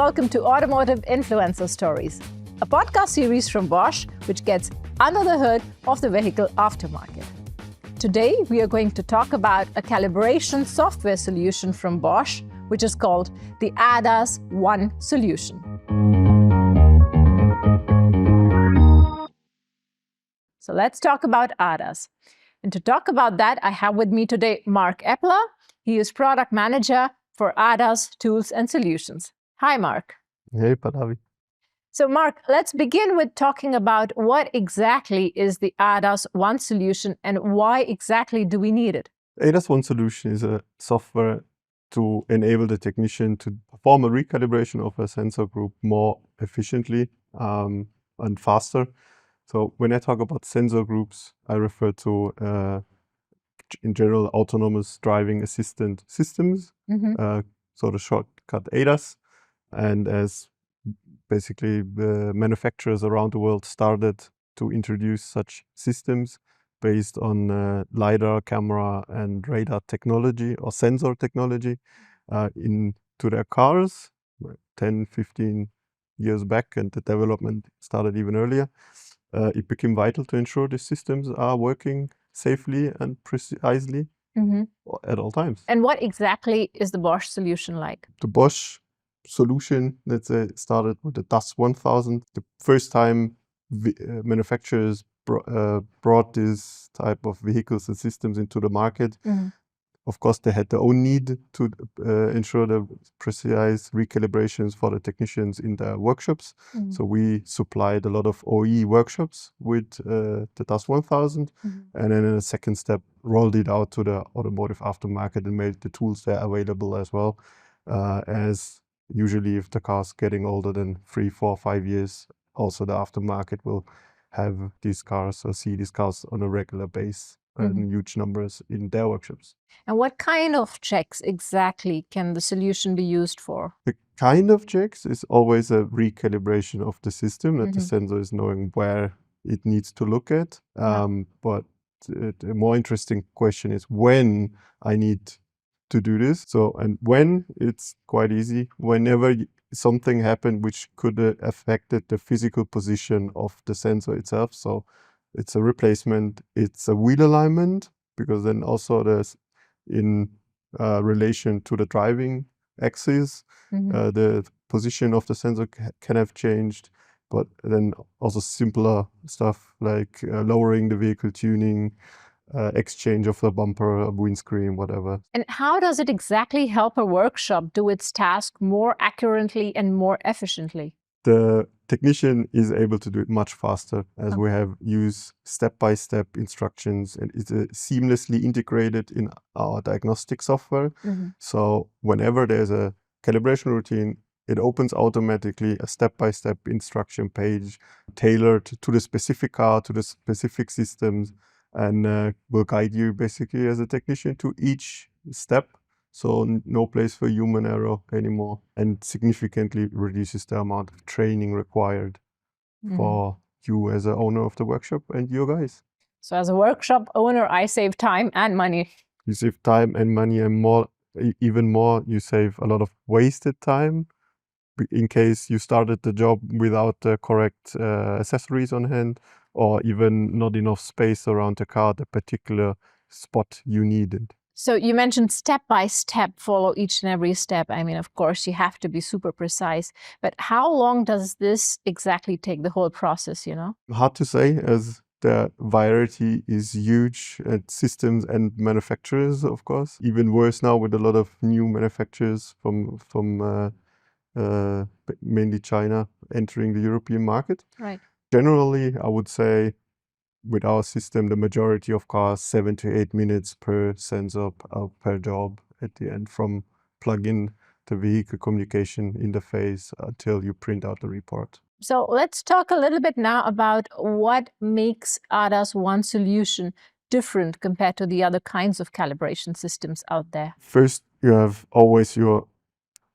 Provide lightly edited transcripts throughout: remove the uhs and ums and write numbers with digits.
welcome to Automotive Influencer Stories, a podcast series from Bosch which gets under the hood of the vehicle aftermarket. Today, we are going to talk about a calibration software solution from Bosch, which is called the ADAS One solution. So let's talk about ADAS. And to talk about that, I have with me today Marc Eppler. He is product manager for ADAS Tools and Solutions. Hi, Marc. Hey, Padavi. So, Marc, let's begin with talking about what exactly is the ADAS One solution and why exactly do we need it? ADAS One solution is a software to enable the technician to perform a recalibration of a sensor group more efficiently and faster. So when I talk about sensor groups, I refer to, in general, autonomous driving assistant systems, so the shortcut ADAS. And as basically the manufacturers around the world started to introduce such systems based on LiDAR, camera, and radar technology or sensor technology into their cars 10, 15 years back, and the development started even earlier. It became vital to ensure these systems are working safely and precisely at all times. And what exactly is the Bosch solution like? The Bosch solution, let's say, started with the ADAS 1000. The first time manufacturers brought this type of vehicles and systems into the market. Of course, they had their own need to ensure the precise recalibrations for the technicians in their workshops. So we supplied a lot of OE workshops with the ADAS 1000, and then in a second step rolled it out to the automotive aftermarket and made the tools there available as well. As usually, if the car's getting older than 3, 4, 5 years, also the aftermarket will have these cars or see these cars on a regular basis in huge numbers in their workshops. And what kind of checks exactly can the solution be used for? The kind of checks is always a recalibration of the system, that the sensor is knowing where it needs to look at. But the more interesting question is when I need to do this. So, and when, it's quite easy. Whenever something happened which could have affected the physical position of the sensor itself. So it's a replacement, it's a wheel alignment, because then also there's in relation to the driving axis, the position of the sensor can have changed, but then also simpler stuff like lowering the vehicle tuning, exchange of the bumper, a windscreen, whatever. And how does it exactly help a workshop do its task more accurately and more efficiently? The technician is able to do it much faster, as we have used step-by-step instructions, and it's seamlessly integrated in our diagnostic software. So whenever there's a calibration routine, it opens automatically a step-by-step instruction page tailored to the specific car, to the specific systems, and will guide you basically as a technician to each step. So no place for human error anymore, and significantly reduces the amount of training required for you as an owner of the workshop and your guys. So as a workshop owner, I save time and money. You save time and money, and more, even more, you save a lot of wasted time in case you started the job without the correct accessories on hand, or even not enough space around the car, the particular spot you needed. So you mentioned step by step, follow each and every step. I mean, of course, you have to be super precise. But how long does this exactly take, the whole process, you know? Hard to say, as the variety is huge at systems and manufacturers, of course. Even worse now with a lot of new manufacturers from mainly China entering the European market. Right. Generally, I would say with our system, the majority of cars, 7 to 8 minutes per sensor per job at the end, from plug in the vehicle communication interface until you print out the report. So let's talk a little bit now about what makes ADAS One solution different compared to the other kinds of calibration systems out there. First, you have always your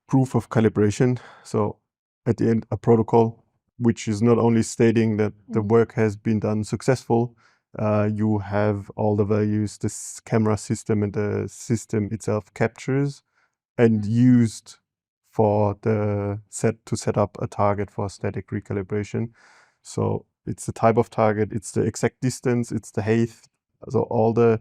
proof of calibration. So at the end, a protocol which is not only stating that the work has been done successful, you have all the values this camera system and the system itself captures and used to set up a target for static recalibration. So it's the type of target, it's the exact distance, it's the height. So all the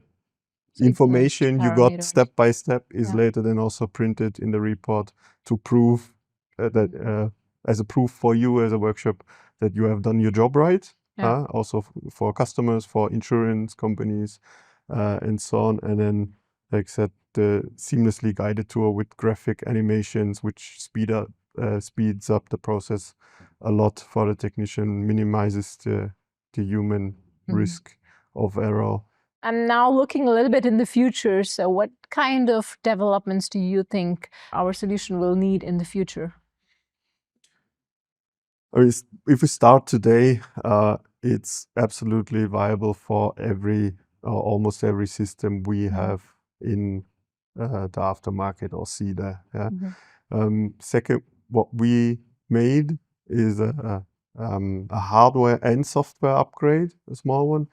information you got step by step is later then also printed in the report to prove that as a proof for you as a workshop that you have done your job right. Also for customers, for insurance companies, and so on. And then, like I said, the seamlessly guided tour with graphic animations, which speeds up the process a lot for the technician, minimizes the human risk of error. I'm now looking a little bit in the future. So what kind of developments do you think our solution will need in the future? If we start today, it's absolutely viable for almost every system we have in the aftermarket or see there. Second, what we made is a hardware and software upgrade, a small one,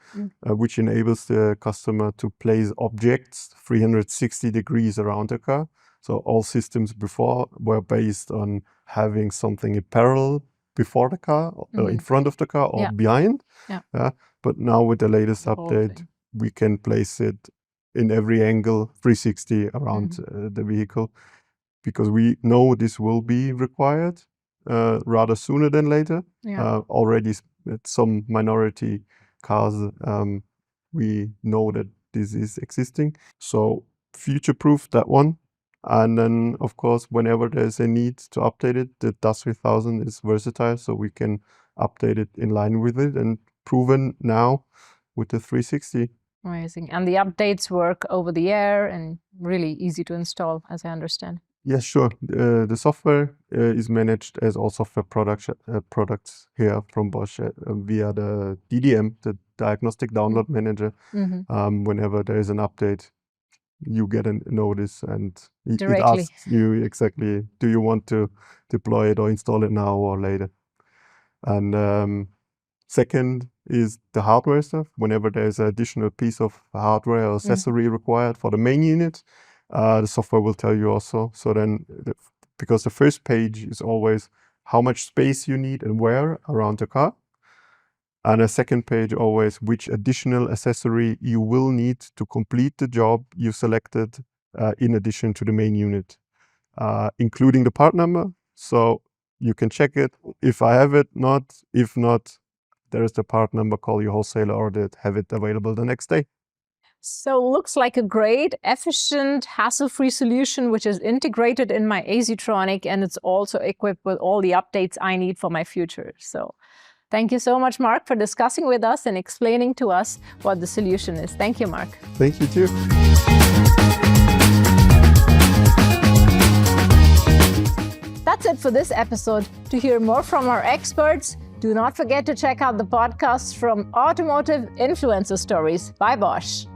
which enables the customer to place objects 360 degrees around the car. So all systems before were based on having something in parallel before the car, in front of the car, or behind. But now with the latest update, we can place it in every angle, 360 around the vehicle, because we know this will be required rather sooner than later. Already at some minority cars, we know that this is existing. So future-proof that one. And then, of course, whenever there's a need to update it, the DAS 3000 is versatile, so we can update it in line with it, and proven now with the 360. Amazing. And the updates work over the air and really easy to install, as I understand. Yes, sure. The software is managed as all software products here from Bosch via the DDM, the Diagnostic Download Manager. Whenever there is an update, you get a notice, and it asks you exactly, do you want to deploy it or install it now or later? And second is the hardware stuff. Whenever there's an additional piece of hardware or accessory required for the main unit, the software will tell you also. So then, because the first page is always how much space you need and where around the car. And a second page always which additional accessory you will need to complete the job you selected in addition to the main unit, including the part number. So you can check it. If I have it, not. If not, there is the part number, call your wholesaler or have it available the next day. So looks like a great, efficient, hassle-free solution which is integrated in my AZtronic, and it's also equipped with all the updates I need for my future. So thank you so much, Marc, for discussing with us and explaining to us what the solution is. Thank you, Marc. Thank you too. That's it for this episode. To hear more from our experts, do not forget to check out the podcasts from Automotive Influencer Stories by Bosch.